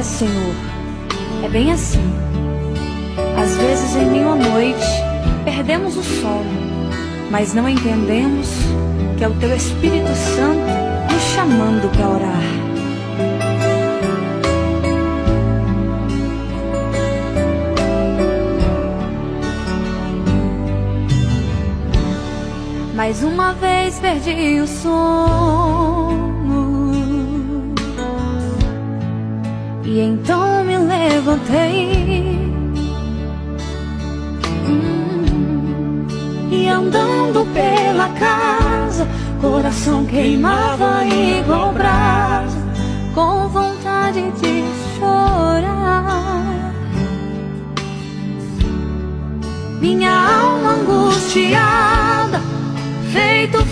Senhor, é bem assim. Às vezes em meio à noite perdemos o sono, mas não entendemos que é o Teu Espírito Santo nos chamando para orar. Mais uma vez perdi o sono e então me levantei e andando pela casa, coração queimava igual brasa, com vontade de chorar. Minha alma angustiada, feito